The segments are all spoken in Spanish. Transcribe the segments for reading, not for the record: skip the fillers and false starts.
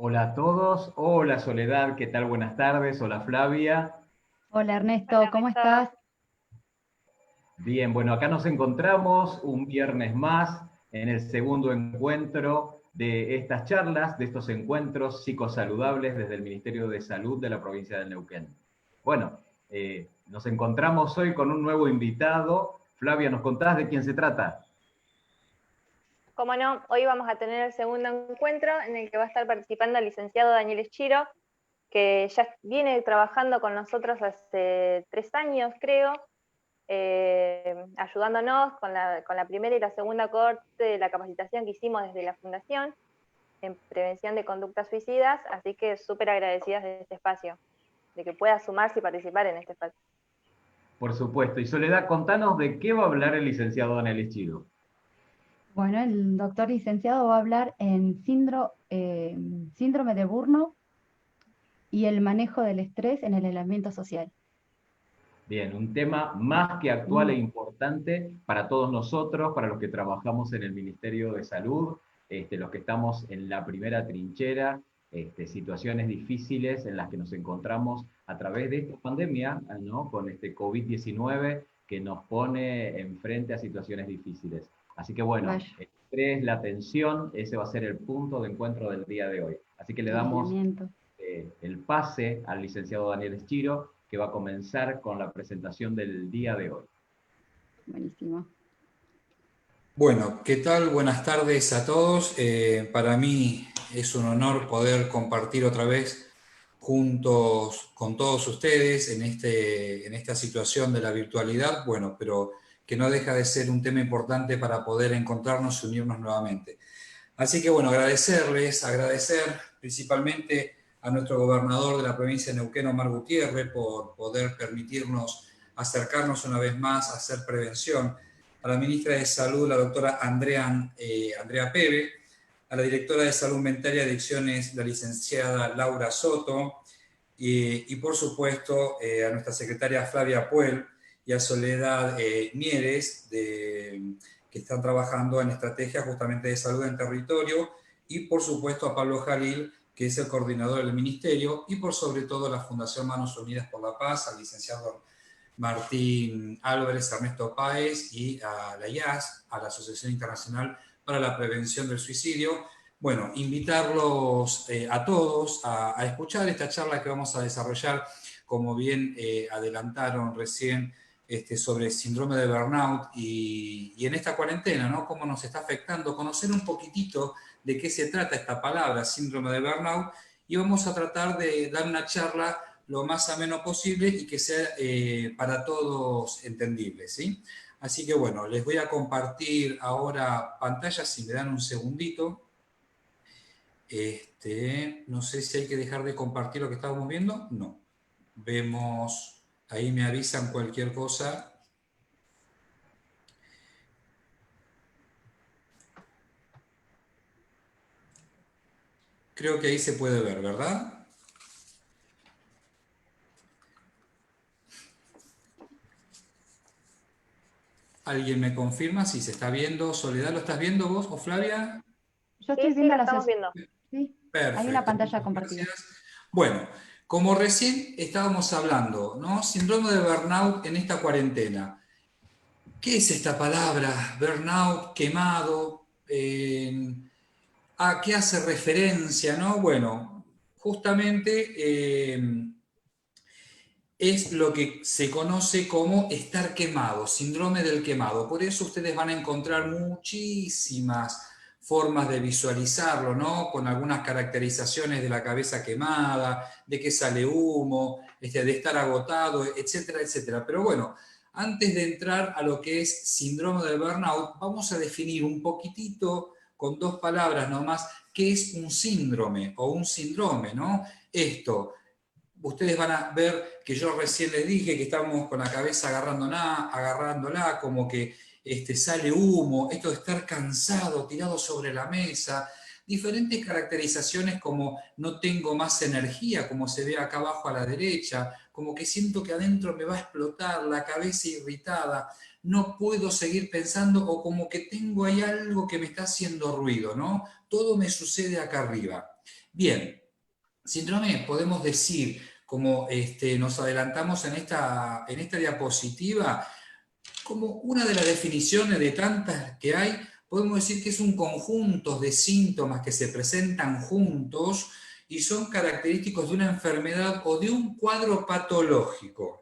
Hola a todos, hola Soledad, ¿qué tal? Buenas tardes, hola Flavia. Hola Hola Ernesto, ¿cómo Ernesto. estás? Bien, bueno, acá nos encontramos un viernes más en el segundo encuentro de estas charlas, de estos encuentros psicosaludables desde el Ministerio de Salud de la provincia de Neuquén. Bueno, nos encontramos hoy con un nuevo invitado. Flavia, ¿nos contás de quién se trata? Como no, hoy vamos a tener el segundo encuentro en el que va a estar participando el licenciado Daniel Eschiro, que ya viene trabajando con nosotros hace 3 años, creo, ayudándonos con la primera y la segunda cohorte de la capacitación que hicimos desde la Fundación en prevención de conductas suicidas, así que súper agradecidas de este espacio, de que pueda sumarse y participar en este espacio. Por supuesto. Y Soledad, contanos de qué va a hablar el licenciado Daniel Echido. Bueno, el doctor licenciado va a hablar en síndrome de Burnout y el manejo del estrés en el aislamiento social. Bien, un tema más que actual e importante para todos nosotros, para los que trabajamos en el Ministerio de Salud, los que estamos en la primera trinchera, situaciones difíciles en las que nos encontramos a través de esta pandemia, ¿no? Con este COVID-19 que nos pone enfrente a situaciones difíciles. Así que bueno, Vaya, el estrés, la tensión, ese va a ser el punto de encuentro del día de hoy. Así que le el damos aislamiento. el pase al licenciado Daniel Eschiro, que va a comenzar con la presentación del día de hoy. Buenísimo. Bueno, ¿qué tal? Buenas tardes a todos. Para mí es un honor poder compartir otra vez juntos con todos ustedes en esta situación de la virtualidad, bueno, pero que no deja de ser un tema importante para poder encontrarnos y unirnos nuevamente. Así que bueno, agradecer principalmente a nuestro gobernador de la provincia de Neuquén, Omar Gutiérrez, por poder permitirnos acercarnos una vez más a hacer prevención, a la ministra de Salud, la doctora Andrea Peve, a la directora de Salud Mental y Adicciones, la licenciada Laura Soto, y por supuesto a nuestra secretaria Flavia Puel y a Soledad Mieres, que están trabajando en estrategias justamente de salud en territorio, y por supuesto a Pablo Jalil, que es el coordinador del ministerio, y por sobre todo a la Fundación Manos Unidas por la Paz, al licenciado Martín Álvarez, Ernesto Páez y a la IAS, a la Asociación Internacional para la Prevención del Suicidio. Bueno, invitarlos a todos a escuchar esta charla que vamos a desarrollar, como bien adelantaron recién, sobre síndrome de burnout y en esta cuarentena, ¿no? Cómo nos está afectando, conocer un poquitito de qué se trata esta palabra, síndrome de burnout, y vamos a tratar de dar una charla lo más ameno posible y que sea para todos entendible, ¿sí? Así que bueno, les voy a compartir ahora pantalla, si me dan un segundito. No sé si hay que dejar de compartir lo que estábamos viendo. No. Vemos, ahí me avisan cualquier cosa. Creo que ahí se puede ver, ¿verdad? ¿Alguien me confirma si se está viendo? Soledad, ¿lo estás viendo vos o Flavia? Yo Sí, estoy sí, viendo lo la estamos sesión. viendo. Sí, hay una Perfecto, pantalla muchas compartida. gracias. Bueno, como recién estábamos hablando, ¿no? Síndrome de burnout en esta cuarentena. ¿Qué es esta palabra? Burnout, quemado, ¿a qué hace referencia, no? Bueno, justamente es lo que se conoce como estar quemado, síndrome del quemado. Por eso ustedes van a encontrar muchísimas formas de visualizarlo, ¿no? Con algunas caracterizaciones de la cabeza quemada, de que sale humo, de estar agotado, etcétera, etcétera. Pero bueno, antes de entrar a lo que es síndrome del burnout, vamos a definir un poquitito con dos palabras nomás qué es un síndrome o un síndrome, ¿no? Esto, ustedes van a ver que yo recién les dije que estamos con la cabeza agarrándola, como que sale humo, esto de estar cansado, tirado sobre la mesa, diferentes caracterizaciones como no tengo más energía, como se ve acá abajo a la derecha, como que siento que adentro me va a explotar, la cabeza irritada, no puedo seguir pensando o como que tengo ahí algo que me está haciendo ruido, ¿no? Todo me sucede acá arriba. Bien, síndrome podemos decir, como nos adelantamos en esta diapositiva, como una de las definiciones de tantas que hay, podemos decir que es un conjunto de síntomas que se presentan juntos y son característicos de una enfermedad o de un cuadro patológico,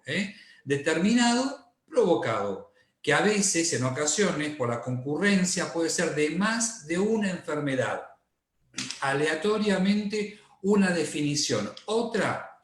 determinado, provocado, que a veces, en ocasiones, por la concurrencia, puede ser de más de una enfermedad. Aleatoriamente, una definición. Otra,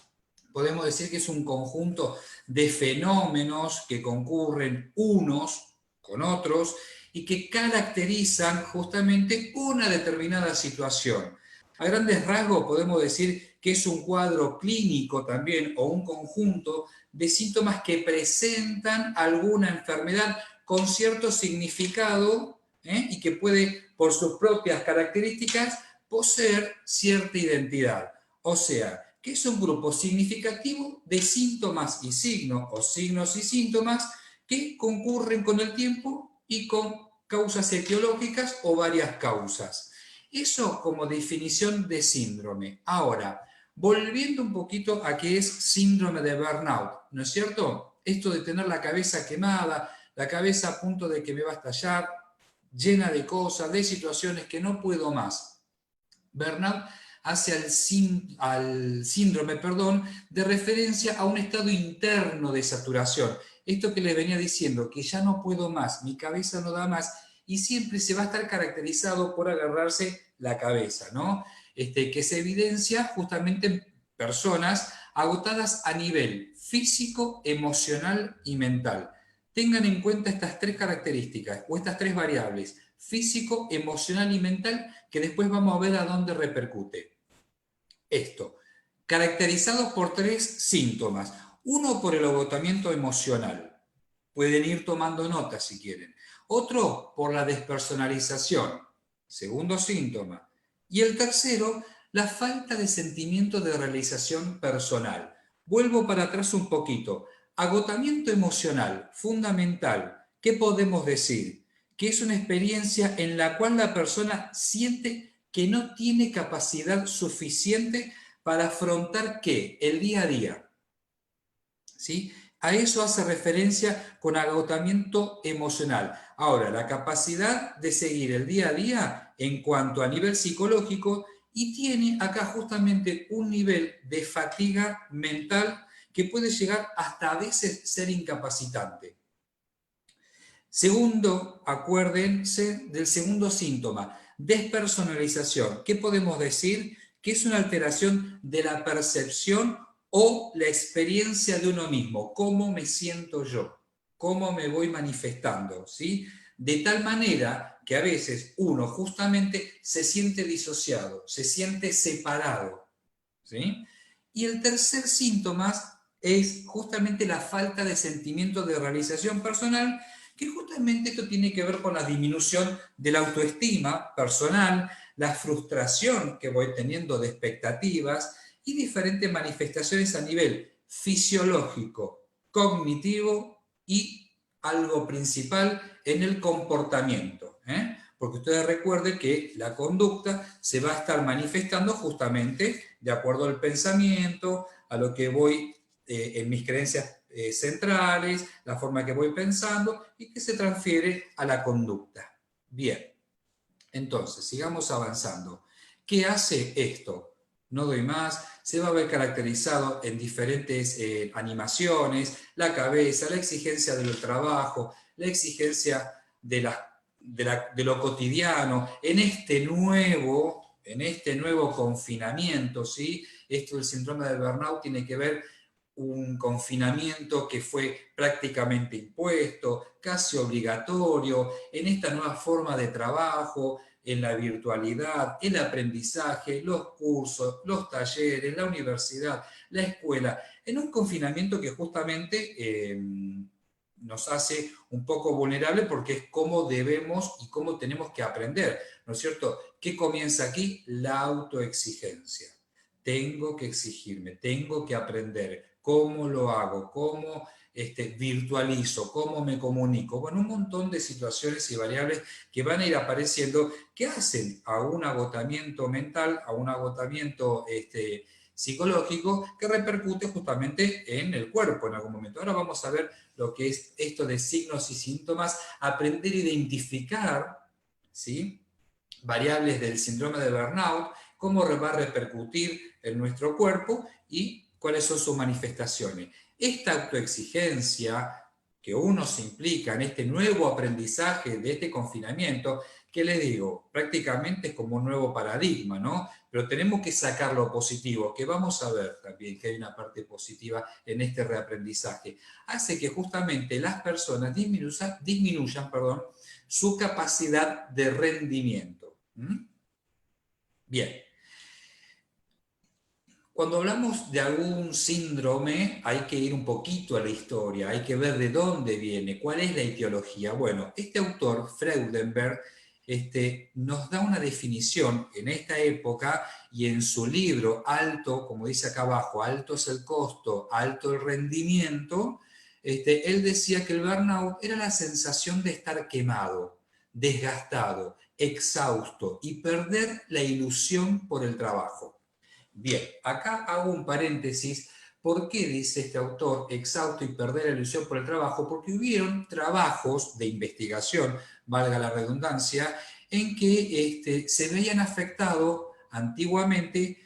podemos decir que es un conjunto de fenómenos que concurren unos con otros y que caracterizan justamente una determinada situación. A grandes rasgos podemos decir que es un cuadro clínico también o un conjunto de síntomas que presentan alguna enfermedad con cierto significado y que puede, por sus propias características, poseer cierta identidad. O sea, que es un grupo significativo de síntomas y signos, o signos y síntomas, que concurren con el tiempo y con causas etiológicas o varias causas. Eso como definición de síndrome. Ahora, volviendo un poquito a qué es síndrome de burnout, ¿no es cierto? Esto de tener la cabeza quemada, la cabeza a punto de que me va a estallar, llena de cosas, de situaciones que no puedo más. Burnout hace al síndrome, de referencia a un estado interno de saturación. Esto que les venía diciendo, que ya no puedo más, mi cabeza no da más, y siempre se va a estar caracterizado por agarrarse la cabeza, ¿no? Que se evidencia justamente en personas agotadas a nivel físico, emocional y mental. Tengan en cuenta estas tres características o estas tres variables: físico, emocional y mental, que después vamos a ver a dónde repercute. Esto, caracterizados por tres síntomas. Uno, por el agotamiento emocional. Pueden ir tomando nota si quieren. Otro, por la despersonalización. Segundo síntoma. Y el tercero, la falta de sentimiento de realización personal. Vuelvo para atrás un poquito. Agotamiento emocional, fundamental. ¿Qué podemos decir? Que es una experiencia en la cual la persona siente que no tiene capacidad suficiente para afrontar ¿qué? El día a día. ¿Sí? A eso hace referencia con agotamiento emocional. Ahora, la capacidad de seguir el día a día en cuanto a nivel psicológico, y tiene acá justamente un nivel de fatiga mental que puede llegar hasta a veces ser incapacitante. Segundo, acuérdense del segundo síntoma, despersonalización. ¿Qué podemos decir? Que es una alteración de la percepción o la experiencia de uno mismo. ¿Cómo me siento yo? ¿Cómo me voy manifestando? ¿Sí? De tal manera que a veces uno justamente se siente disociado, se siente separado. ¿Sí? Y el tercer síntoma es justamente la falta de sentimiento de realización personal, que justamente esto tiene que ver con la disminución de la autoestima personal, la frustración que voy teniendo de expectativas y diferentes manifestaciones a nivel fisiológico, cognitivo y algo principal en el comportamiento. Porque ustedes recuerden que la conducta se va a estar manifestando justamente de acuerdo al pensamiento, a lo que voy en mis creencias centrales, la forma que voy pensando y que se transfiere a la conducta. Bien, entonces, sigamos avanzando. ¿Qué hace esto? No doy más, se va a ver caracterizado en diferentes animaciones, la cabeza, la exigencia del trabajo, la exigencia de lo cotidiano, en este nuevo confinamiento, ¿sí? Esto del síndrome del burnout tiene que ver un confinamiento que fue prácticamente impuesto, casi obligatorio, en esta nueva forma de trabajo, en la virtualidad, el aprendizaje, los cursos, los talleres, la universidad, la escuela, en un confinamiento que justamente nos hace un poco vulnerable porque es cómo debemos y cómo tenemos que aprender, ¿no es cierto? ¿Qué comienza aquí? La autoexigencia. Tengo que exigirme, tengo que aprender. cómo lo hago, cómo virtualizo, cómo me comunico. Bueno, un montón de situaciones y variables que van a ir apareciendo que hacen a un agotamiento mental, a un agotamiento psicológico que repercute justamente en el cuerpo en algún momento. Ahora vamos a ver lo que es esto de signos y síntomas, aprender a identificar, ¿sí?, variables del síndrome de burnout, cómo va a repercutir en nuestro cuerpo y cuáles son sus manifestaciones. Esta autoexigencia que uno se implica en este nuevo aprendizaje de este confinamiento, que les digo, prácticamente es como un nuevo paradigma, ¿no? Pero tenemos que sacar lo positivo, que vamos a ver también que hay una parte positiva en este reaprendizaje. Hace que justamente las personas disminuyan su capacidad de rendimiento. Bien. Cuando hablamos de algún síndrome, hay que ir un poquito a la historia, hay que ver de dónde viene, cuál es la etiología. Bueno, este autor, Freudenberg, nos da una definición en esta época y en su libro Alto, como dice acá abajo, alto es el costo, alto el rendimiento, él decía que el burnout era la sensación de estar quemado, desgastado, exhausto y perder la ilusión por el trabajo. Bien, acá hago un paréntesis. ¿Por qué dice este autor exhausto y perder la ilusión por el trabajo? Porque hubieron trabajos de investigación, valga la redundancia, en que se veían afectados antiguamente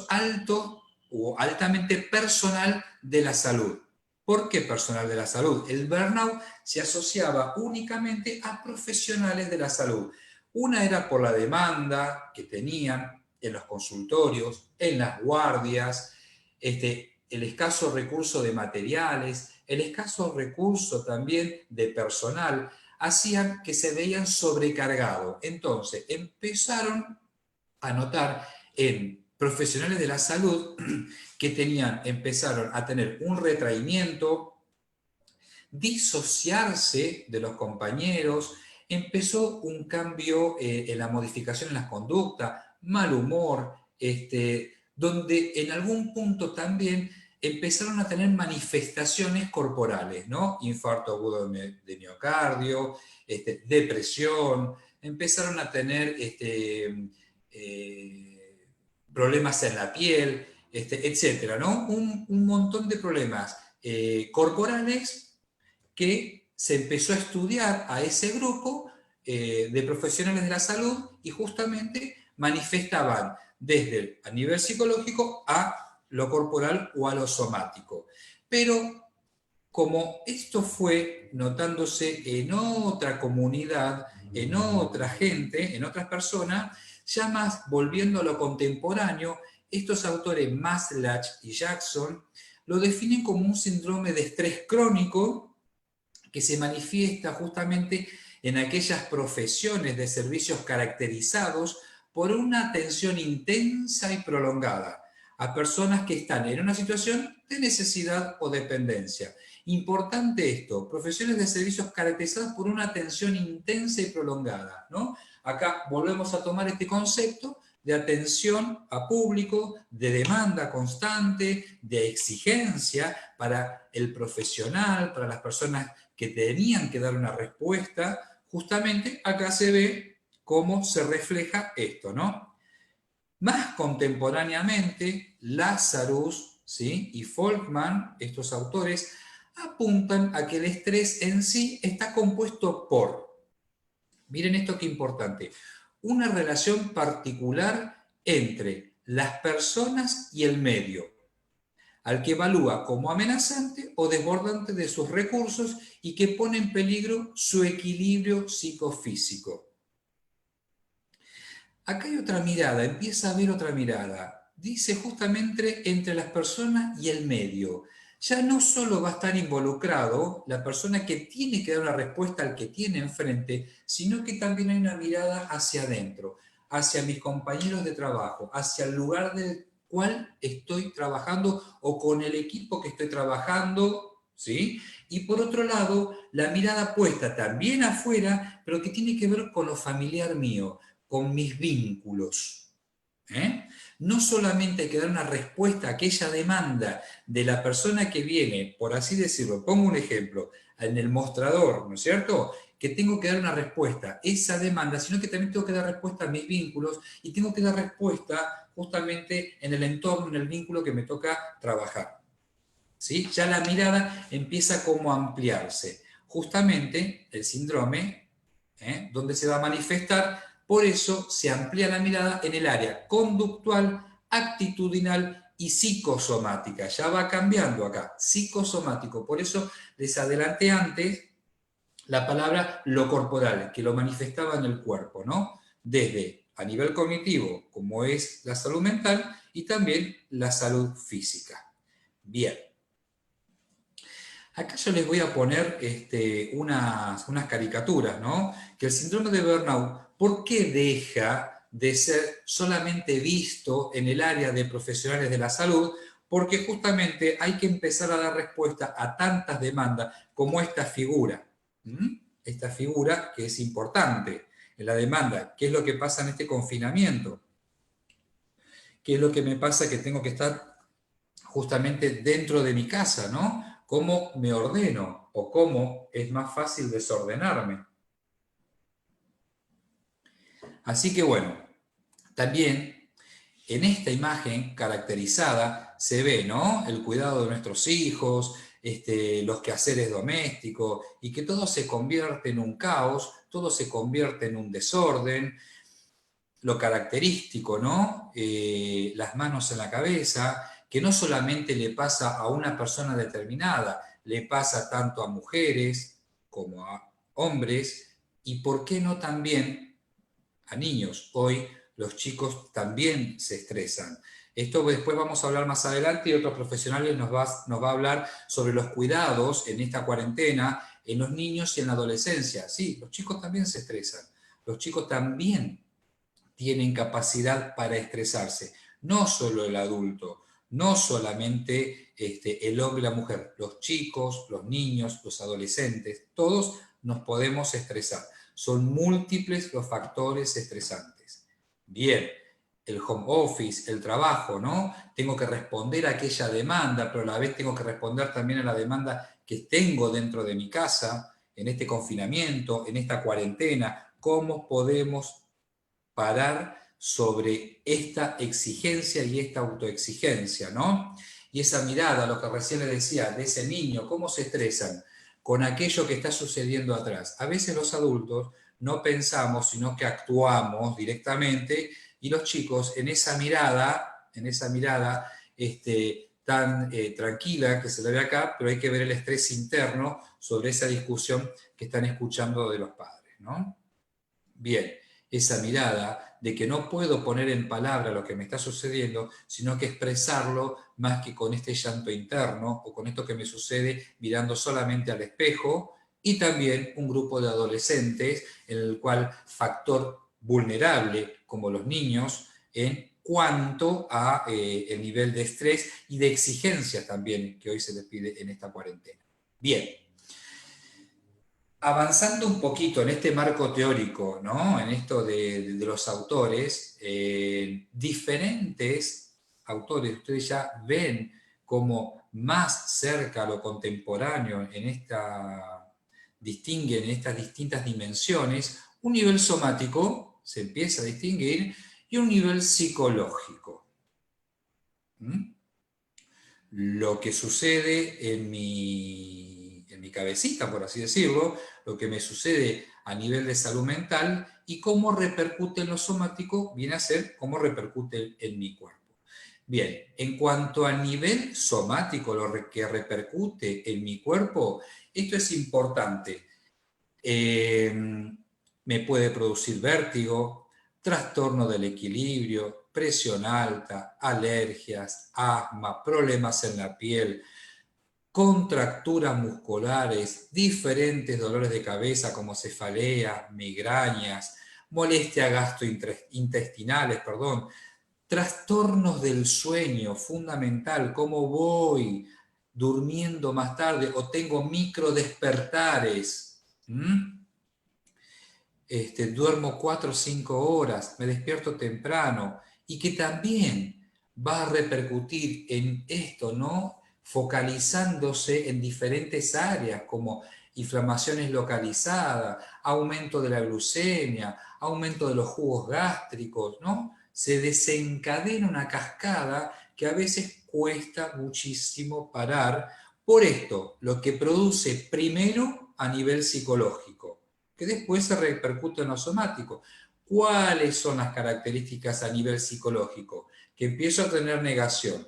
alto o altamente personal de la salud. ¿Por qué personal de la salud? El burnout se asociaba únicamente a profesionales de la salud. Una era por la demanda que tenían en los consultorios, en las guardias, el escaso recurso de materiales, el escaso recurso también de personal, hacían que se veían sobrecargados. Entonces, empezaron a notar en profesionales de la salud que empezaron a tener un retraimiento, disociarse de los compañeros, empezó un cambio en la modificación en las conductas, mal humor, donde en algún punto también empezaron a tener manifestaciones corporales, ¿no? Infarto agudo de miocardio, depresión, empezaron a tener problemas en la piel, etcétera, ¿no? Un montón de problemas corporales que se empezó a estudiar a ese grupo de profesionales de la salud y justamente manifestaban desde a nivel psicológico a lo corporal o a lo somático. Pero como esto fue notándose en otra comunidad, en otra gente, en otras personas, ya más volviendo a lo contemporáneo, estos autores Maslach y Jackson lo definen como un síndrome de estrés crónico que se manifiesta justamente en aquellas profesiones de servicios caracterizados por una atención intensa y prolongada a personas que están en una situación de necesidad o dependencia. Importante esto, profesiones de servicios caracterizadas por una atención intensa y prolongada, ¿no? Acá volvemos a tomar este concepto de atención a público, de demanda constante, de exigencia para el profesional, para las personas que tenían que dar una respuesta. Justamente acá se ve cómo se refleja esto, ¿no? Más contemporáneamente, Lazarus, ¿sí?, y Folkman, estos autores, apuntan a que el estrés en sí está compuesto por, miren esto qué importante, una relación particular entre las personas y el medio, al que evalúa como amenazante o desbordante de sus recursos y que pone en peligro su equilibrio psicofísico. Acá hay otra mirada, empieza a haber otra mirada. Dice justamente entre las personas y el medio. Ya no solo va a estar involucrado la persona que tiene que dar una respuesta al que tiene enfrente, sino que también hay una mirada hacia adentro, hacia mis compañeros de trabajo, hacia el lugar del cual estoy trabajando o con el equipo que estoy trabajando, ¿sí? Y por otro lado, la mirada puesta también afuera, pero que tiene que ver con lo familiar mío, con mis vínculos. No solamente hay que dar una respuesta a aquella demanda de la persona que viene, por así decirlo, pongo un ejemplo, en el mostrador, ¿no es cierto?, que tengo que dar una respuesta a esa demanda, sino que también tengo que dar respuesta a mis vínculos y tengo que dar respuesta justamente en el entorno, en el vínculo que me toca trabajar. ¿Sí? Ya la mirada empieza como a ampliarse. Justamente el síndrome, donde se va a manifestar, por eso se amplía la mirada en el área conductual, actitudinal y psicosomática. Ya va cambiando acá, psicosomático. Por eso les adelanté antes la palabra lo corporal, que lo manifestaba en el cuerpo, ¿no? Desde a nivel cognitivo, como es la salud mental, y también la salud física. Bien. Acá yo les voy a poner unas caricaturas, ¿no? Que el síndrome de burnout, ¿por qué deja de ser solamente visto en el área de profesionales de la salud? Porque justamente hay que empezar a dar respuesta a tantas demandas como esta figura. Esta figura que es importante en la demanda. ¿Qué es lo que pasa en este confinamiento? ¿Qué es lo que me pasa que tengo que estar justamente dentro de mi casa, ¿no? ¿Cómo me ordeno o cómo es más fácil desordenarme? Así que bueno, también en esta imagen caracterizada se ve, ¿no?, el cuidado de nuestros hijos, los quehaceres domésticos, y que todo se convierte en un caos, todo se convierte en un desorden. Lo característico, ¿no? Las manos en la cabeza, que no solamente le pasa a una persona determinada, le pasa tanto a mujeres como a hombres, y por qué no también a niños. Hoy los chicos también se estresan. Esto después vamos a hablar más adelante, y otros profesionales nos va a hablar sobre los cuidados en esta cuarentena en los niños y en la adolescencia. Sí, los chicos también se estresan. Los chicos también tienen capacidad para estresarse. No solo el adulto, no solamente el hombre y la mujer, los chicos, los niños, los adolescentes, todos nos podemos estresar. Son múltiples los factores estresantes. Bien, el home office, el trabajo, ¿no? Tengo que responder a aquella demanda, pero a la vez tengo que responder también a la demanda que tengo dentro de mi casa, en este confinamiento, en esta cuarentena. ¿Cómo podemos parar sobre esta exigencia y esta autoexigencia, ¿no? Y esa mirada, lo que recién les decía, de ese niño, cómo se estresan con aquello que está sucediendo atrás. A veces los adultos no pensamos, sino que actuamos directamente, y los chicos en esa mirada tan tranquila que se le ve acá, pero hay que ver el estrés interno sobre esa discusión que están escuchando de los padres, ¿no? Bien, esa mirada de que no puedo poner en palabra lo que me está sucediendo, sino que expresarlo más que con este llanto interno o con esto que me sucede mirando solamente al espejo, y también un grupo de adolescentes en el cual factor vulnerable como los niños en cuanto a el nivel de estrés y de exigencia también que hoy se les pide en esta cuarentena. Bien. Avanzando un poquito en este marco teórico, ¿no?, en esto de los autores, diferentes autores, ustedes ya ven como más cerca a lo contemporáneo distinguen en estas distintas dimensiones un nivel somático, se empieza a distinguir, y un nivel psicológico. Lo que sucede en mi cabecita, por así decirlo, lo que me sucede a nivel de salud mental, y cómo repercute en lo somático, viene a ser cómo repercute en mi cuerpo. Bien, en cuanto a nivel somático, lo que repercute en mi cuerpo, esto es importante. Me puede producir vértigo, trastorno del equilibrio, presión alta, alergias, asma, problemas en la piel, contracturas musculares, diferentes dolores de cabeza como cefaleas, migrañas, molestias gastrointestinales, trastornos del sueño, fundamental, cómo voy durmiendo más tarde o tengo microdespertares. Duermo 4 o 5 horas, me despierto temprano, y que también va a repercutir en esto, ¿no? Focalizándose en diferentes áreas como inflamaciones localizadas, aumento de la glucemia, aumento de los jugos gástricos, ¿no? Se desencadena una cascada que a veces cuesta muchísimo parar. Por esto, lo que produce primero a nivel psicológico, que después se repercute en lo somático. ¿Cuáles son las características a nivel psicológico? Que empiezo a tener negación,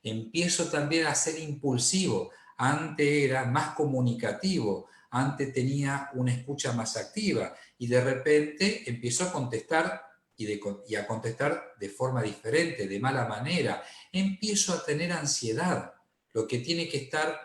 empiezo también a ser impulsivo, antes era más comunicativo, antes tenía una escucha más activa y de repente empiezo a contestar y a contestar de forma diferente, de mala manera, empiezo a tener ansiedad, lo que tiene que estar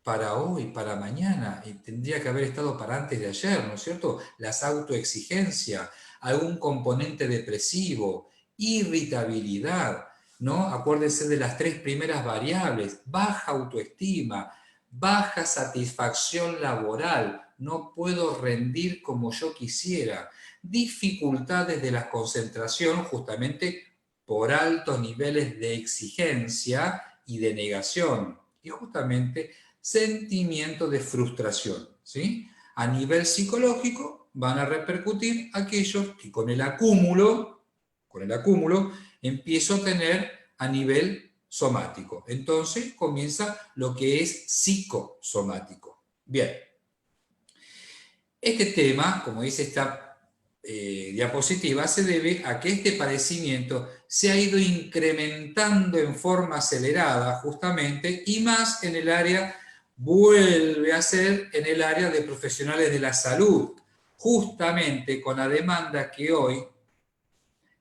para hoy, para mañana, y tendría que haber estado para antes de ayer, ¿no es cierto? Las autoexigencias, algún componente depresivo, irritabilidad, ¿no? Acuérdense de las 3 primeras variables: baja autoestima, baja satisfacción laboral, no puedo rendir como yo quisiera, dificultades de la concentración justamente por altos niveles de exigencia y de negación, y justamente sentimiento de frustración, ¿sí? A nivel psicológico van a repercutir aquellos que con el acúmulo empiezo a tener a nivel somático. Entonces comienza lo que es psicosomático. Bien. Este tema, como dice esta diapositiva, se debe a que este padecimiento se ha ido incrementando en forma acelerada justamente y más en el área, vuelve a ser en el área de profesionales de la salud, justamente con la demanda que hoy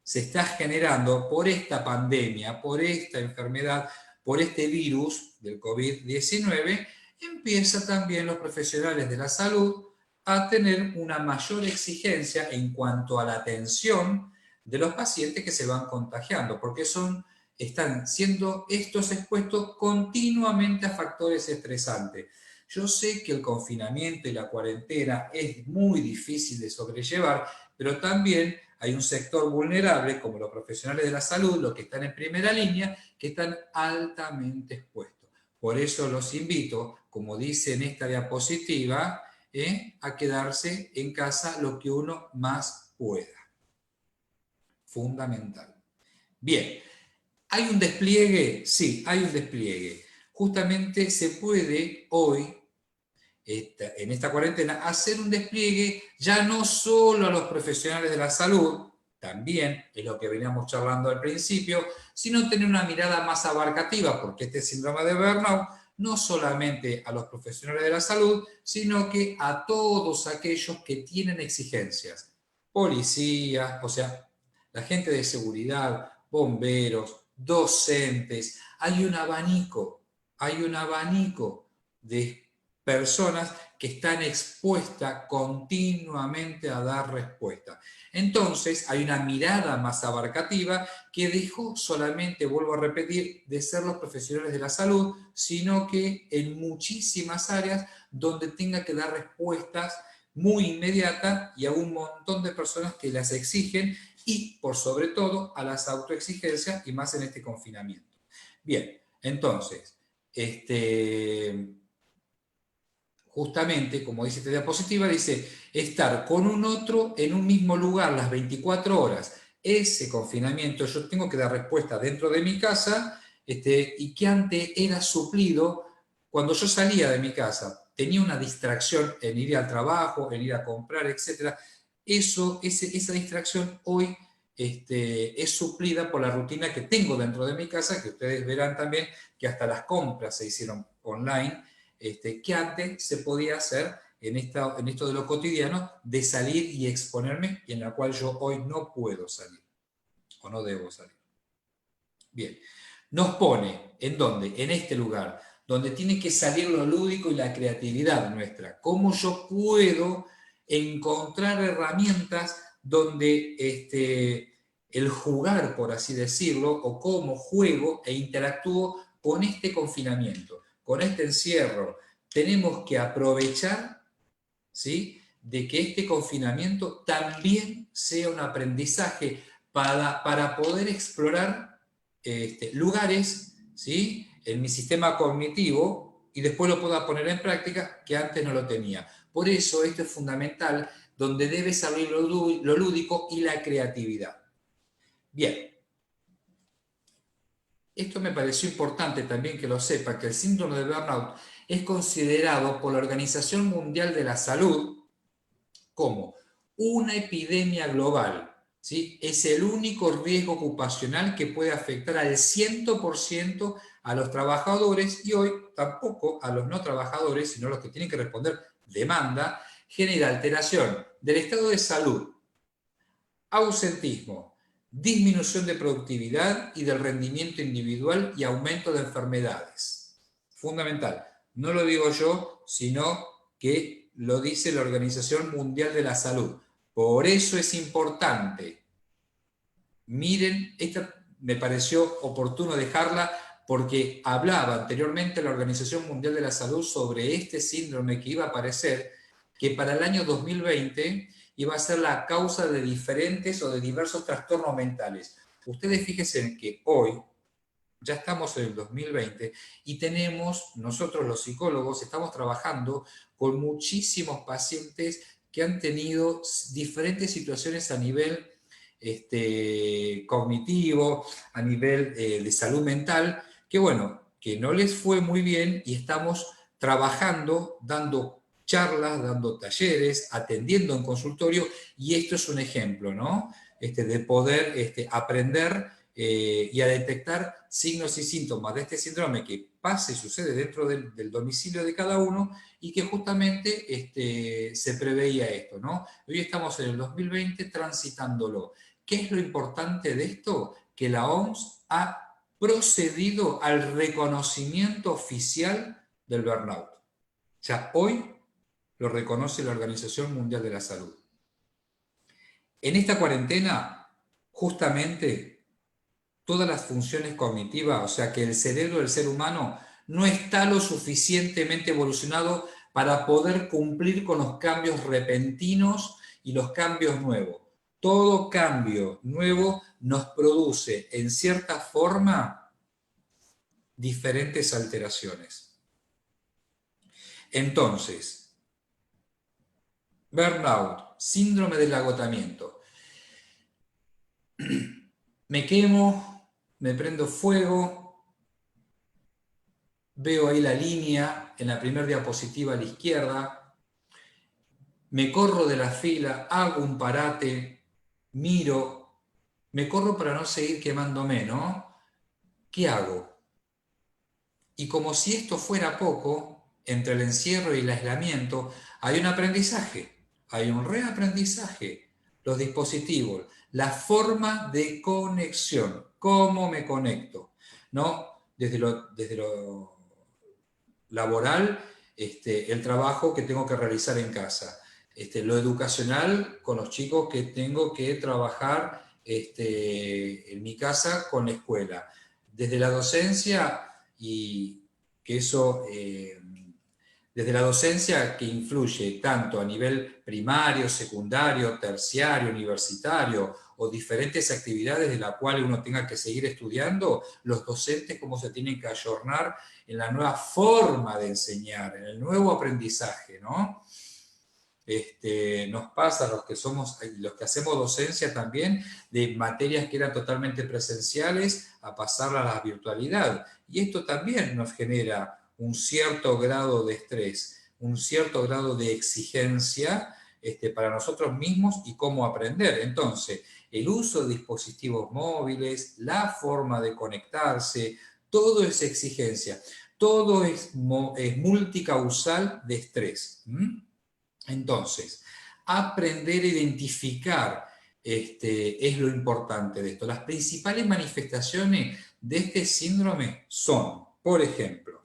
se está generando por esta pandemia, por esta enfermedad, por este virus del COVID-19, empieza también los profesionales de la salud a tener una mayor exigencia en cuanto a la atención de los pacientes que se van contagiando, porque están siendo estos expuestos continuamente a factores estresantes. Yo sé que el confinamiento y la cuarentena es muy difícil de sobrellevar, pero también hay un sector vulnerable, como los profesionales de la salud, los que están en primera línea, que están altamente expuestos. Por eso los invito, como dice en esta diapositiva, a quedarse en casa lo que uno más pueda. Fundamental. Bien, ¿hay un despliegue? Sí, hay un despliegue. Justamente se puede hoy, en esta cuarentena, hacer un despliegue ya no solo a los profesionales de la salud, también es lo que veníamos charlando al principio, sino tener una mirada más abarcativa, porque este síndrome de burnout no solamente a los profesionales de la salud, sino que a todos aquellos que tienen exigencias. Policías, o sea, la gente de seguridad, bomberos, docentes. Hay un abanico de personas que están expuestas continuamente a dar respuesta. Entonces, hay una mirada más abarcativa que dejó solamente, vuelvo a repetir, de ser los profesionales de la salud, sino que en muchísimas áreas donde tenga que dar respuestas muy inmediatas y a un montón de personas que las exigen y, por sobre todo, a las autoexigencias y más en este confinamiento. Bien, entonces, justamente, como dice esta diapositiva, dice estar con un otro en un mismo lugar las 24 horas. Ese confinamiento yo tengo que dar respuesta dentro de mi casa y que antes era suplido cuando yo salía de mi casa. Tenía una distracción en ir al trabajo, en ir a comprar, etc. Esa distracción hoy es suplida por la rutina que tengo dentro de mi casa, que ustedes verán también que hasta las compras se hicieron online, que antes se podía hacer en esto de lo cotidiano, de salir y exponerme, y en la cual yo hoy no puedo salir, o no debo salir. Bien, nos pone, ¿en dónde? En este lugar, donde tiene que salir lo lúdico y la creatividad nuestra. ¿Cómo yo puedo encontrar herramientas donde el jugar, por así decirlo, o cómo juego e interactúo con este confinamiento, con este encierro? Tenemos que aprovechar, ¿sí?, de que este confinamiento también sea un aprendizaje para poder explorar lugares, ¿sí?, en mi sistema cognitivo y después lo pueda poner en práctica que antes no lo tenía. Por eso esto es fundamental, donde debe salir lo lúdico y la creatividad. Bien. Esto me pareció importante también que lo sepa, que el síndrome de burnout es considerado por la Organización Mundial de la Salud como una epidemia global, ¿sí? Es el único riesgo ocupacional que puede afectar al 100% a los trabajadores y hoy tampoco a los no trabajadores, sino a los que tienen que responder demanda, genera alteración del estado de salud, ausentismo, disminución de productividad y del rendimiento individual y aumento de enfermedades. Fundamental. No lo digo yo, sino que lo dice la Organización Mundial de la Salud. Por eso es importante. Miren, esta me pareció oportuno dejarla porque hablaba anteriormente la Organización Mundial de la Salud sobre este síndrome que iba a aparecer, que para el año 2020 iba a ser la causa de diferentes o de diversos trastornos mentales. Ustedes fíjense en que hoy, ya estamos en el 2020, y tenemos, nosotros los psicólogos, estamos trabajando con muchísimos pacientes que han tenido diferentes situaciones a nivel cognitivo, a nivel de salud mental, que bueno, que no les fue muy bien y estamos trabajando, dando charlas, dando talleres, atendiendo en consultorio, y esto es un ejemplo, ¿no? De poder aprender y a detectar signos y síntomas de este síndrome que pasa y sucede dentro del domicilio de cada uno y que justamente se preveía esto, ¿no? Hoy estamos en el 2020 transitándolo. ¿Qué es lo importante de esto? Que la OMS ha procedido al reconocimiento oficial del burnout. Ya hoy lo reconoce la Organización Mundial de la Salud. En esta cuarentena, justamente, todas las funciones cognitivas, o sea que el cerebro del ser humano no está lo suficientemente evolucionado para poder cumplir con los cambios repentinos y los cambios nuevos. Todo cambio nuevo nos produce, en cierta forma, diferentes alteraciones. Entonces, burnout, síndrome del agotamiento. Me quemo, me prendo fuego, veo ahí la línea en la primera diapositiva a la izquierda, me corro de la fila, hago un parate, miro, me corro para no seguir quemándome, ¿no? ¿Qué hago? Y como si esto fuera poco, entre el encierro y el aislamiento, hay un aprendizaje, hay un reaprendizaje. Los dispositivos, la forma de conexión, cómo me conecto, ¿no? Desde lo laboral, el trabajo que tengo que realizar en casa, lo educacional con los chicos que tengo que trabajar en mi casa con la escuela, desde la docencia y que eso... desde la docencia que influye tanto a nivel primario, secundario, terciario, universitario o diferentes actividades de las cuales uno tenga que seguir estudiando, los docentes cómo se tienen que ayornar en la nueva forma de enseñar, en el nuevo aprendizaje, ¿no? Nos pasa a los que hacemos docencia también de materias que eran totalmente presenciales a pasarlas a la virtualidad. Y esto también nos genera un cierto grado de estrés, un cierto grado de exigencia para nosotros mismos y cómo aprender. Entonces, el uso de dispositivos móviles, la forma de conectarse, todo es exigencia, todo es multicausal de estrés. Entonces, aprender a identificar es lo importante de esto. Las principales manifestaciones de este síndrome son, por ejemplo,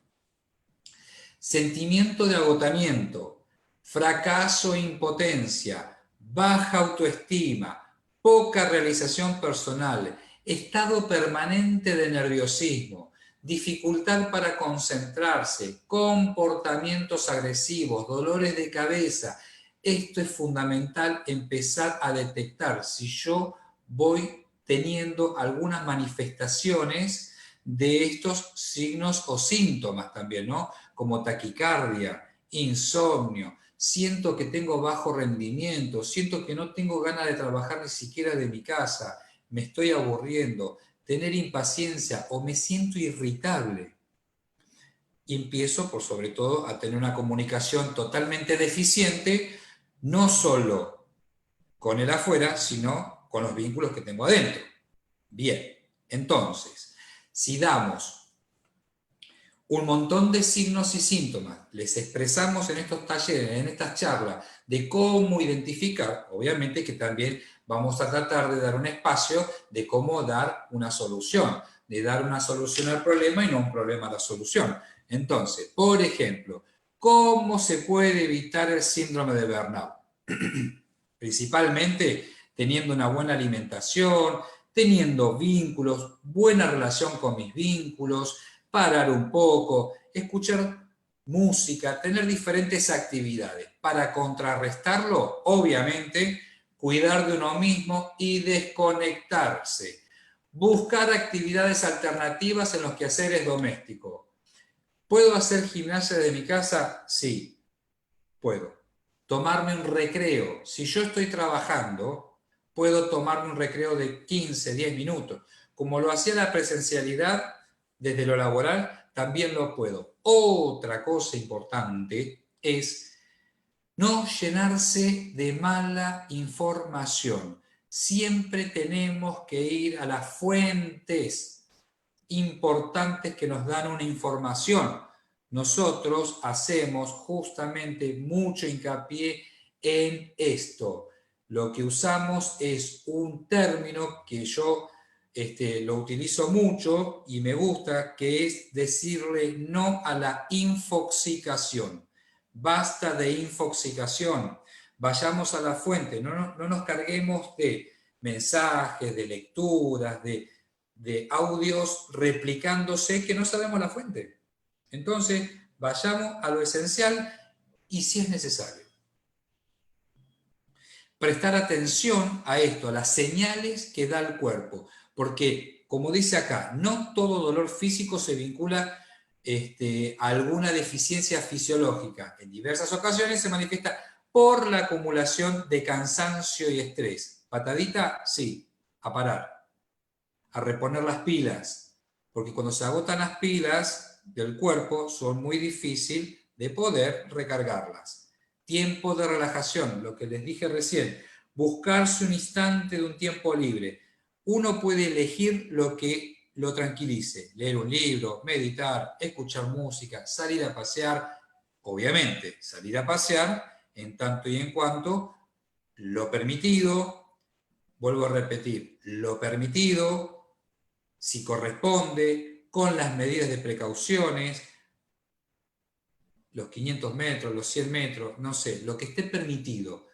sentimiento de agotamiento, fracaso e impotencia, baja autoestima, poca realización personal, estado permanente de nerviosismo, dificultad para concentrarse, comportamientos agresivos, dolores de cabeza, Esto es fundamental, empezar a detectar si yo voy teniendo algunas manifestaciones de estos signos o síntomas también, ¿no? Como taquicardia, insomnio, siento que tengo bajo rendimiento, siento que no tengo ganas de trabajar ni siquiera de mi casa, me estoy aburriendo, tener impaciencia o me siento irritable. Y empiezo, por sobre todo, a tener una comunicación totalmente deficiente, no solo con el afuera, sino con los vínculos que tengo adentro. Bien, entonces, si damos un montón de signos y síntomas, les expresamos en estos talleres, en estas charlas, de cómo identificar, obviamente que también vamos a tratar de dar un espacio de cómo dar una solución, de dar una solución al problema y no un problema a la solución. Entonces, por ejemplo, ¿cómo se puede evitar el síndrome de burnout? Principalmente teniendo una buena alimentación, teniendo vínculos, buena relación con mis vínculos, parar un poco, escuchar música, tener diferentes actividades. Para contrarrestarlo, obviamente, cuidar de uno mismo y desconectarse. Buscar actividades alternativas en los quehaceres domésticos. ¿Puedo hacer gimnasia de mi casa? Sí, puedo. Tomarme un recreo. Si yo estoy trabajando, puedo tomarme un recreo de 15, 10 minutos. Como lo hacía la presencialidad desde lo laboral, también lo puedo. Otra cosa importante es no llenarse de mala información. Siempre tenemos que ir a las fuentes importantes que nos dan una información. Nosotros hacemos justamente mucho hincapié en esto. Lo que usamos es un término que yo lo utilizo mucho y me gusta, que es decirle no a la infoxicación. Basta de infoxicación. Vayamos a la fuente, no nos carguemos de mensajes, de lecturas, de audios replicándose que no sabemos la fuente. Entonces, vayamos a lo esencial y si es necesario. Prestar atención a esto, a las señales que da el cuerpo, porque, como dice acá, no todo dolor físico se vincula a alguna deficiencia fisiológica. En diversas ocasiones se manifiesta por la acumulación de cansancio y estrés. ¿Patadita? Sí, a parar. A reponer las pilas, porque cuando se agotan las pilas del cuerpo son muy difíciles de poder recargarlas. Tiempo de relajación, lo que les dije recién, buscarse un instante de un tiempo libre. Uno puede elegir lo que lo tranquilice, leer un libro, meditar, escuchar música, salir a pasear, obviamente salir a pasear en tanto y en cuanto lo permitido, vuelvo a repetir, lo permitido, si corresponde, con las medidas de precauciones, los 500 metros, los 100 metros, no sé, lo que esté permitido,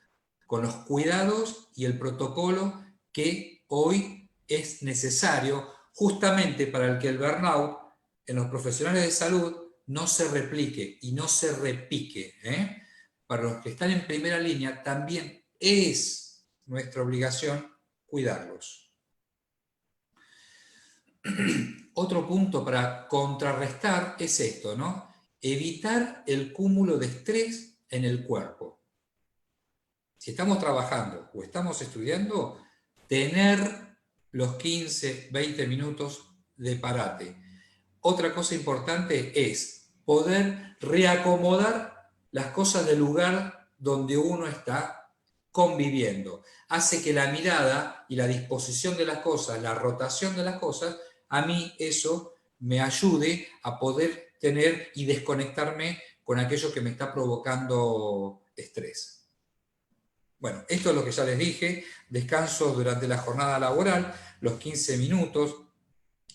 con los cuidados y el protocolo que hoy es necesario justamente para que el burnout en los profesionales de salud no se replique y no se repique. Para los que están en primera línea también es nuestra obligación cuidarlos. Otro punto para contrarrestar es esto, ¿no? Evitar el cúmulo de estrés en el cuerpo. Si estamos trabajando o estamos estudiando, tener los 15, 20 minutos de parate. Otra cosa importante es poder reacomodar las cosas del lugar donde uno está conviviendo. Hace que la mirada y la disposición de las cosas, la rotación de las cosas, a mí eso me ayude a poder tener y desconectarme con aquello que me está provocando estrés. Bueno, esto es lo que ya les dije, descanso durante la jornada laboral, los 15 minutos,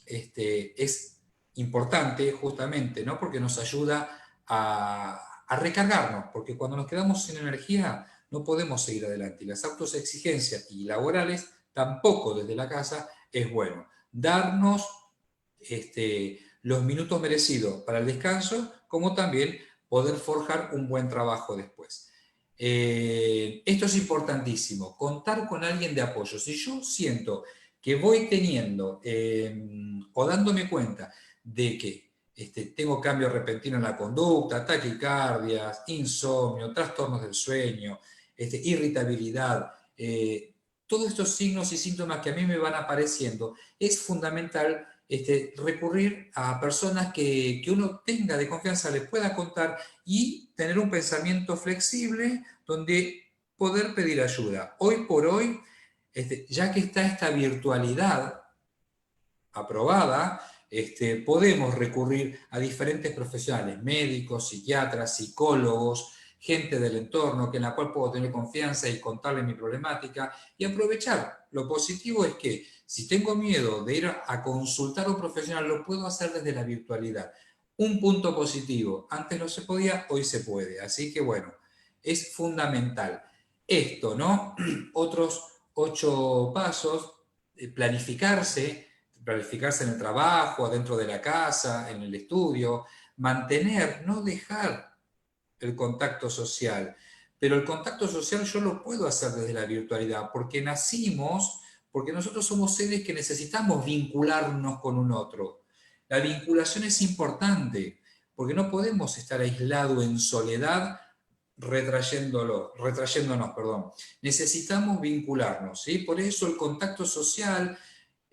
es importante justamente, ¿no? Porque nos ayuda a recargarnos, porque cuando nos quedamos sin energía no podemos seguir adelante. Y las autoexigencias y laborales tampoco desde la casa es bueno. Darnos los minutos merecidos para el descanso, como también poder forjar un buen trabajo después. Esto es importantísimo, contar con alguien de apoyo. Si yo siento que voy teniendo o dándome cuenta de que tengo cambio repentino en la conducta, taquicardias, insomnio, trastornos del sueño, irritabilidad, todos estos signos y síntomas que a mí me van apareciendo, es fundamental recurrir a personas que uno tenga de confianza, les pueda contar y tener un pensamiento flexible donde poder pedir ayuda. Hoy por hoy, ya que está esta virtualidad aprobada, podemos recurrir a diferentes profesionales, médicos, psiquiatras, psicólogos, gente del entorno en la cual puedo tener confianza y contarle mi problemática y aprovechar. Lo positivo es que si tengo miedo de ir a consultar a un profesional, lo puedo hacer desde la virtualidad. Un punto positivo, antes no se podía, hoy se puede. Así que bueno, es fundamental. Esto, ¿no? Otros 8 pasos, planificarse en el trabajo, adentro de la casa, en el estudio, mantener, no dejar el contacto social. Pero el contacto social yo lo puedo hacer desde la virtualidad, porque porque nosotros somos seres que necesitamos vincularnos con un otro. La vinculación es importante, porque no podemos estar aislados en soledad retrayéndonos, perdón. Necesitamos vincularnos, ¿sí? Por eso el contacto social,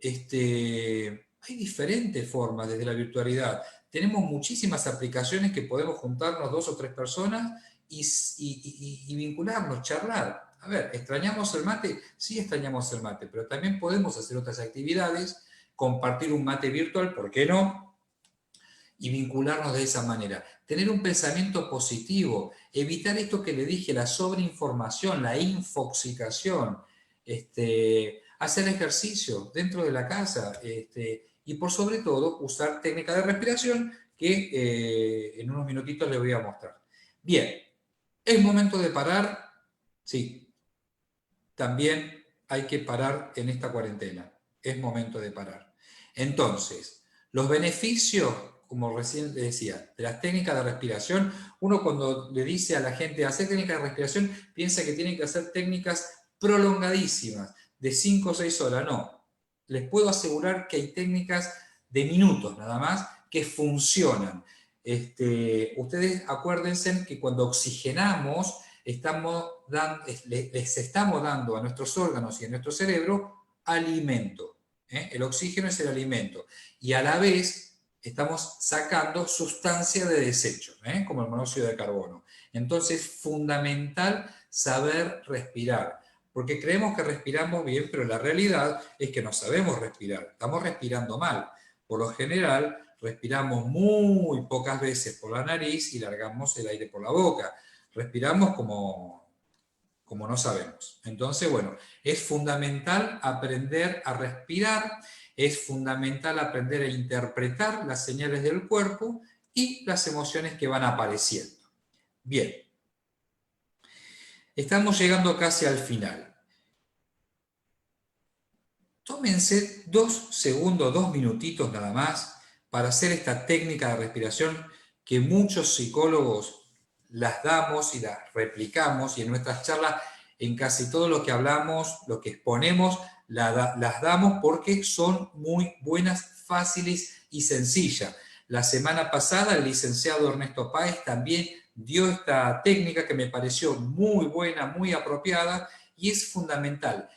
hay diferentes formas desde la virtualidad. Tenemos muchísimas aplicaciones que podemos juntarnos 2 o 3 personas y vincularnos, charlar. A ver, ¿extrañamos el mate? Sí, extrañamos el mate, pero también podemos hacer otras actividades, compartir un mate virtual, ¿por qué no? Y vincularnos de esa manera. Tener un pensamiento positivo, evitar esto que le dije, la sobreinformación, la infoxicación, hacer ejercicio dentro de la casa, y por sobre todo usar técnicas de respiración que en unos minutitos les voy a mostrar. Bien, ¿es momento de parar? Sí, también hay que parar en esta cuarentena, es momento de parar. Entonces, los beneficios, como recién les decía, de las técnicas de respiración, uno cuando le dice a la gente hacer técnicas de respiración, piensa que tienen que hacer técnicas prolongadísimas, de 5 o 6 horas, no. Les puedo asegurar que hay técnicas de minutos nada más que funcionan. Ustedes acuérdense que cuando oxigenamos, les estamos dando a nuestros órganos y a nuestro cerebro alimento. El oxígeno es el alimento. Y a la vez estamos sacando sustancia de desecho, como el monóxido de carbono. Entonces es fundamental saber respirar, porque creemos que respiramos bien, pero la realidad es que no sabemos respirar, estamos respirando mal. Por lo general, respiramos muy pocas veces por la nariz y largamos el aire por la boca. Respiramos como no sabemos. Entonces, bueno, es fundamental aprender a respirar, es fundamental aprender a interpretar las señales del cuerpo y las emociones que van apareciendo. Bien, estamos llegando casi al final. Tómense 2 segundos, 2 minutitos nada más para hacer esta técnica de respiración que muchos psicólogos las damos y las replicamos, y en nuestras charlas, en casi todo lo que hablamos, lo que exponemos, las damos porque son muy buenas, fáciles y sencillas. La semana pasada el licenciado Ernesto Páez también dio esta técnica que me pareció muy buena, muy apropiada, y es fundamental.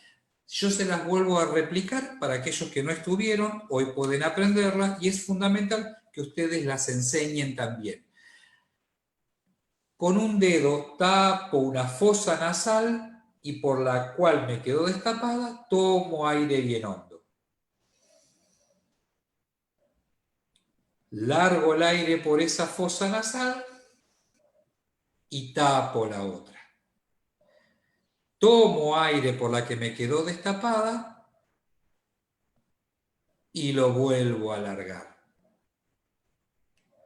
Yo se las vuelvo a replicar para aquellos que no estuvieron, hoy pueden aprenderlas, y es fundamental que ustedes las enseñen también. Con un dedo tapo una fosa nasal y por la cual me quedó destapada, tomo aire bien hondo. Largo el aire por esa fosa nasal y tapo la otra. Tomo aire por la que me quedó destapada y lo vuelvo a alargar.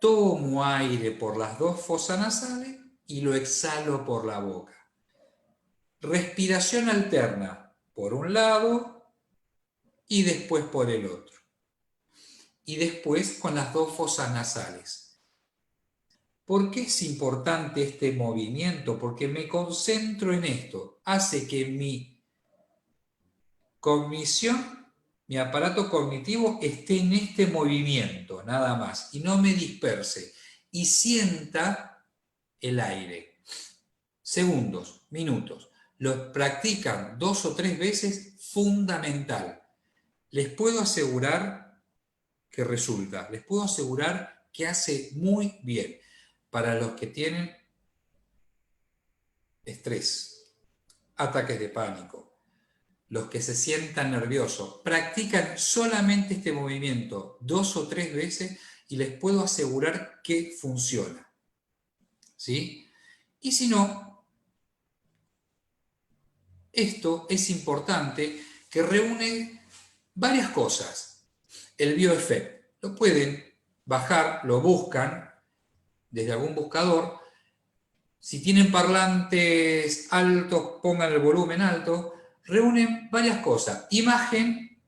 Tomo aire por las 2 fosas nasales y lo exhalo por la boca. Respiración alterna por un lado y después por el otro. Y después con las 2 fosas nasales. ¿Por qué es importante este movimiento? Porque me concentro en esto. Hace que mi cognición, mi aparato cognitivo esté en este movimiento, nada más, y no me disperse, y sienta el aire. Segundos, minutos. Los practican 2 o 3 veces, fundamental. Les puedo asegurar que resulta, les puedo asegurar que hace muy bien para los que tienen estrés, ataques de pánico, los que se sientan nerviosos. Practican solamente este movimiento 2 o 3 veces y les puedo asegurar que funciona. ¿Sí? Y si no, esto es importante, que reúne varias cosas. El bioeffect, lo pueden bajar, lo buscan desde algún buscador. Si tienen parlantes altos, pongan el volumen alto. Reúnen varias cosas. Imagen,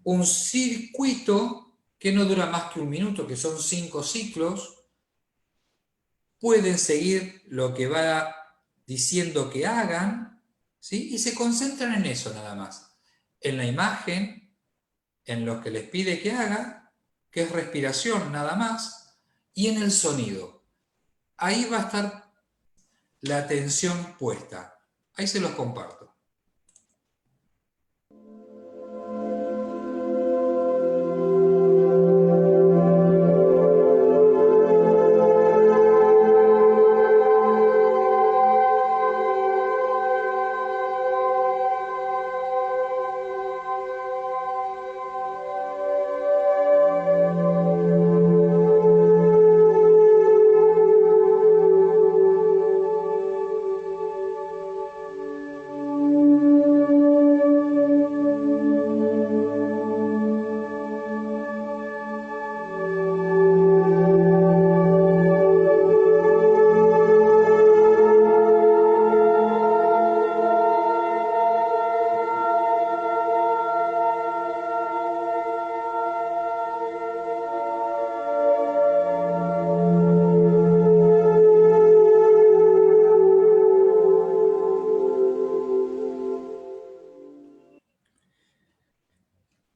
un circuito que no dura más que 1 minuto, que son 5 ciclos. Pueden seguir lo que va diciendo que hagan, ¿sí? Y se concentran en eso nada más. En la imagen, en lo que les pide que haga, que es respiración nada más, y en el sonido. Ahí va a estar la atención puesta. Ahí se los comparto.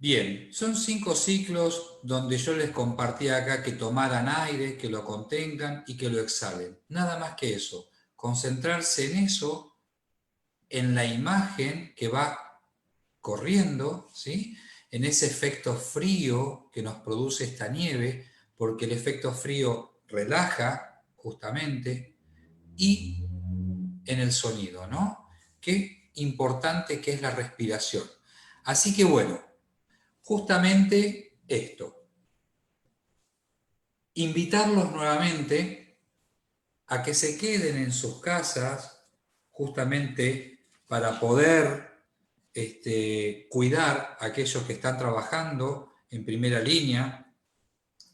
Bien, son 5 ciclos donde yo les compartí acá que tomaran aire, que lo contengan y que lo exhalen. Nada más que eso. Concentrarse en eso, en la imagen que va corriendo, ¿sí? En ese efecto frío que nos produce esta nieve, porque el efecto frío relaja justamente, y en el sonido, ¿no? Qué importante que es la respiración. Así que bueno, justamente esto. Invitarlos nuevamente a que se queden en sus casas, justamente para poder cuidar a aquellos que están trabajando en primera línea,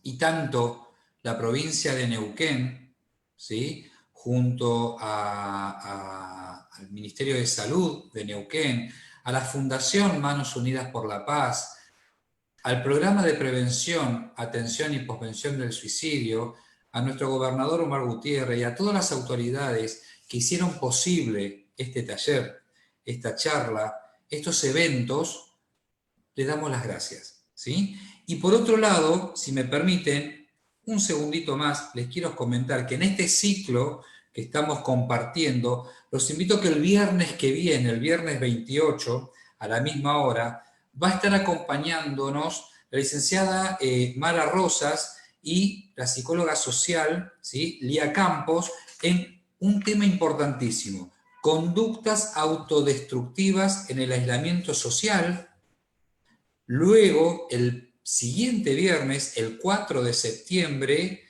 y tanto la provincia de Neuquén, ¿sí? Junto al Ministerio de Salud de Neuquén, a la Fundación Manos Unidas por la Paz, al programa de prevención, atención y posvención del suicidio, a nuestro gobernador Omar Gutiérrez y a todas las autoridades que hicieron posible este taller, esta charla, estos eventos, les damos las gracias, ¿sí? Y por otro lado, si me permiten, un segundito más, les quiero comentar que en este ciclo que estamos compartiendo, los invito a que el viernes que viene, el viernes 28, a la misma hora, va a estar acompañándonos la licenciada Mara Rosas y la psicóloga social, ¿sí? Lía Campos, en un tema importantísimo: conductas autodestructivas en el aislamiento social. Luego, el siguiente viernes, el 4 de septiembre,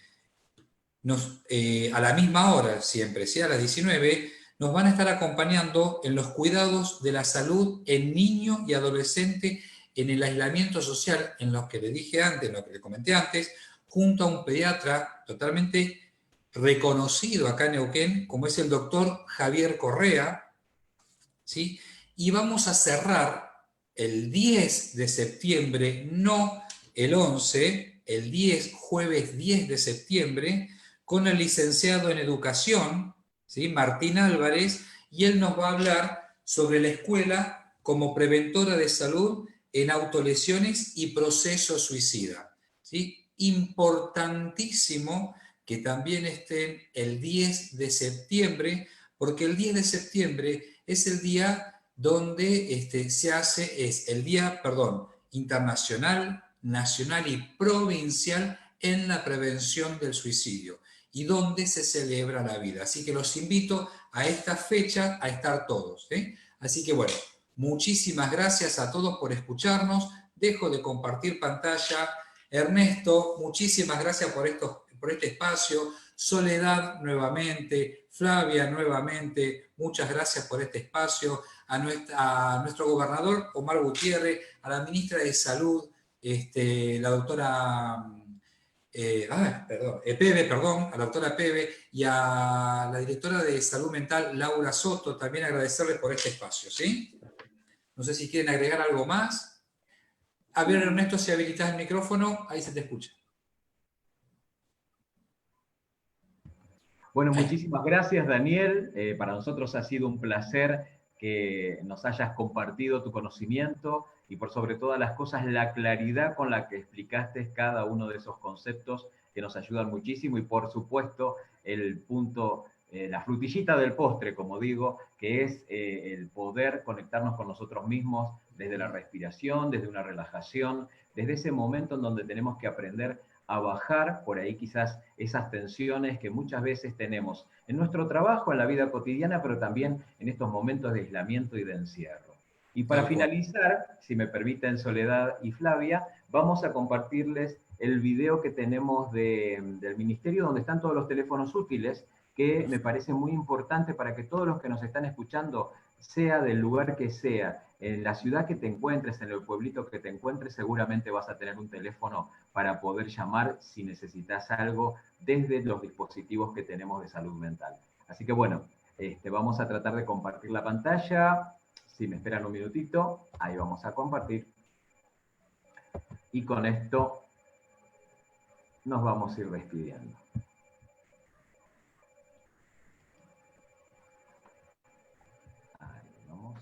a la misma hora siempre, ¿sí? A las 19, nos van a estar acompañando en los cuidados de la salud en niño y adolescente en el aislamiento social, en los que les dije antes, en lo que les comenté antes, junto a un pediatra totalmente reconocido acá en Neuquén, como es el doctor Javier Correa, ¿sí? Y vamos a cerrar el 10 de septiembre, no el 11, el 10, jueves 10 de septiembre, con el licenciado en Educación, ¿sí? Martín Álvarez, y él nos va a hablar sobre la escuela como preventora de salud en autolesiones y proceso suicida, ¿sí? Importantísimo que también estén el 10 de septiembre, porque el 10 de septiembre es el día donde se hace, es el día, perdón, internacional, nacional y provincial en la prevención del suicidio y donde se celebra la vida. Así que los invito a esta fecha a estar todos, ¿eh? Así que bueno, muchísimas gracias a todos por escucharnos. Dejo de compartir pantalla. Ernesto, muchísimas gracias por este espacio. Soledad nuevamente, Flavia nuevamente, muchas gracias por este espacio. A nuestro gobernador Omar Gutiérrez, a la ministra de Salud, la doctora a la doctora Pebe y a la directora de Salud Mental, Laura Soto, también agradecerles por este espacio, ¿sí? No sé si quieren agregar algo más. A ver, Ernesto, si habilitas el micrófono, ahí se te escucha. Bueno, muchísimas gracias, Daniel. Para nosotros ha sido un placer que nos hayas compartido tu conocimiento y por sobre todas las cosas la claridad con la que explicaste cada uno de esos conceptos que nos ayudan muchísimo y por supuesto el punto, la frutillita del postre, como digo, que es el poder conectarnos con nosotros mismos desde la respiración, desde una relajación, desde ese momento en donde tenemos que aprender a bajar por ahí quizás esas tensiones que muchas veces tenemos en nuestro trabajo, en la vida cotidiana, pero también en estos momentos de aislamiento y de encierro. Y para finalizar, si me permiten Soledad y Flavia, vamos a compartirles el video que tenemos del Ministerio donde están todos los teléfonos útiles, que me parece muy importante para que todos los que nos están escuchando, sea del lugar que sea, en la ciudad que te encuentres, en el pueblito que te encuentres, seguramente vas a tener un teléfono para poder llamar si necesitas algo desde los dispositivos que tenemos de salud mental. Así que bueno, vamos a tratar de compartir la pantalla. Si me esperan un minutito, ahí vamos a compartir. Y con esto nos vamos a ir despidiendo. Ahí vamos.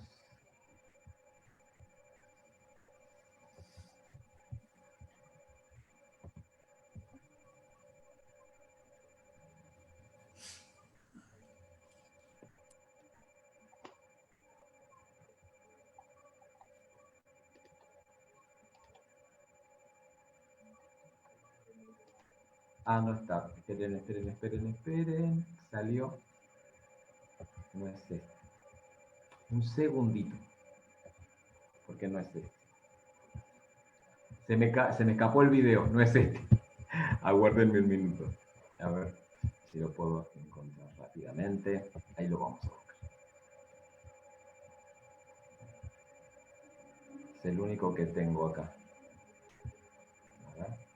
Ah, no está. Esperen. Salió. No es este. Un segundito. Porque no es este. Se me escapó el video. No es este. Aguárdenme un minuto. A ver si lo puedo encontrar rápidamente. Ahí lo vamos a buscar. Es el único que tengo acá. A ver.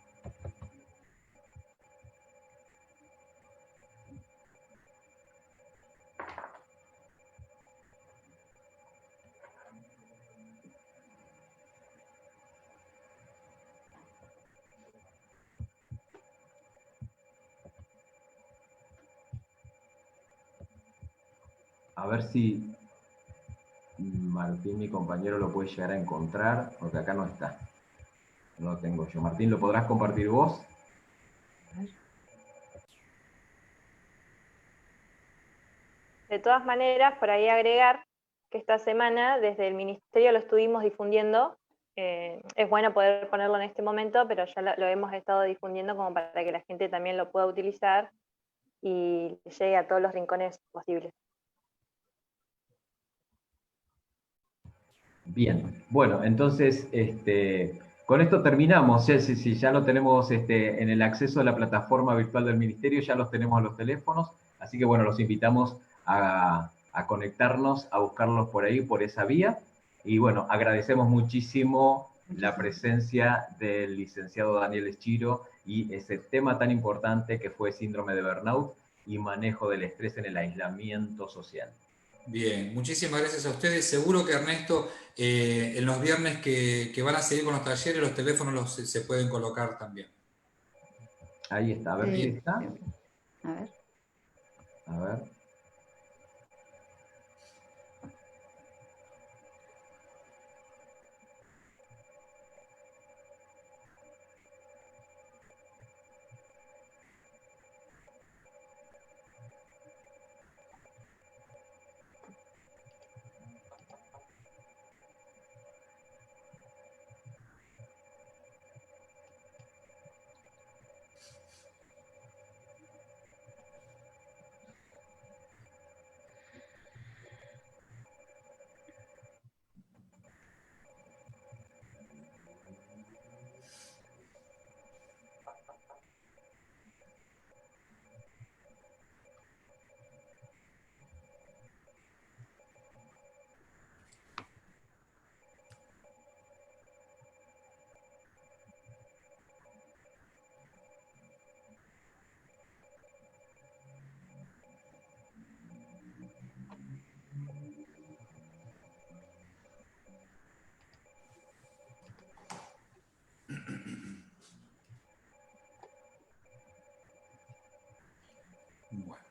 A ver si Martín, mi compañero, lo puede llegar a encontrar, porque acá no está. No lo tengo yo. Martín, ¿lo podrás compartir vos? De todas maneras, por ahí agregar que esta semana desde el Ministerio lo estuvimos difundiendo. Es bueno poder ponerlo en este momento, pero ya lo hemos estado difundiendo como para que la gente también lo pueda utilizar y llegue a todos los rincones posibles. Bien, bueno, entonces con esto terminamos. Si ya lo tenemos en el acceso a la plataforma virtual del Ministerio, ya los tenemos a los teléfonos, así que bueno, los invitamos a conectarnos, a buscarlos por ahí, por esa vía. Y bueno, agradecemos muchísimo la presencia del licenciado Daniel Eschiro y ese tema tan importante que fue síndrome de burnout y manejo del estrés en el aislamiento social. Bien, muchísimas gracias a ustedes. Seguro que Ernesto, en los viernes que van a seguir con los talleres, los teléfonos se pueden colocar también. Ahí está, a ver si está. A ver. A ver. Bueno.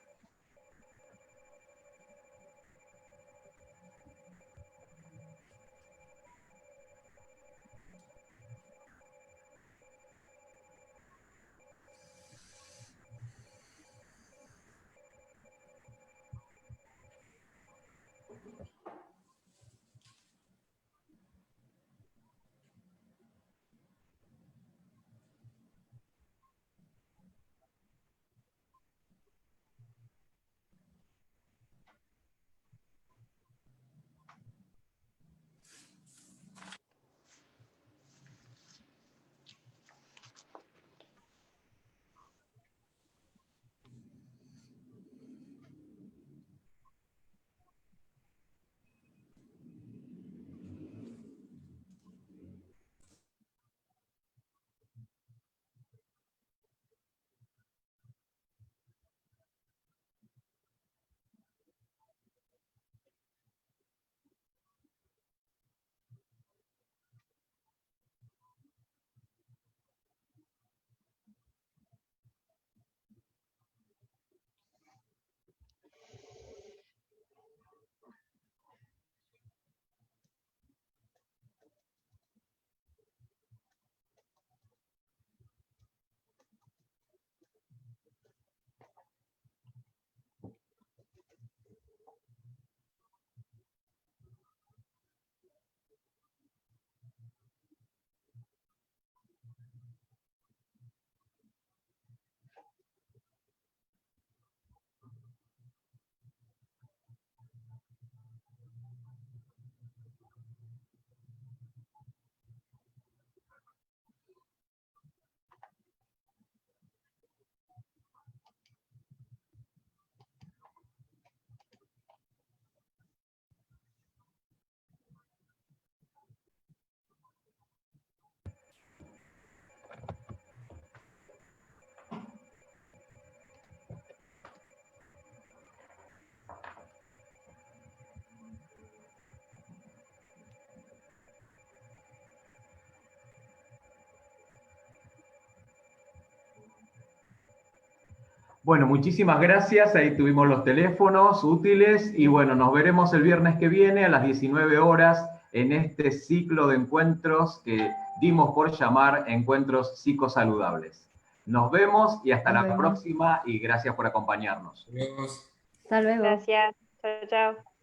Bueno, muchísimas gracias. Ahí tuvimos los teléfonos útiles y bueno, nos veremos el viernes que viene a las 19 horas en este ciclo de encuentros que dimos por llamar Encuentros Psicosaludables. Nos vemos y hasta Nos la vemos. próxima y gracias por acompañarnos. Adiós. Hasta luego. Gracias. Chao, chao.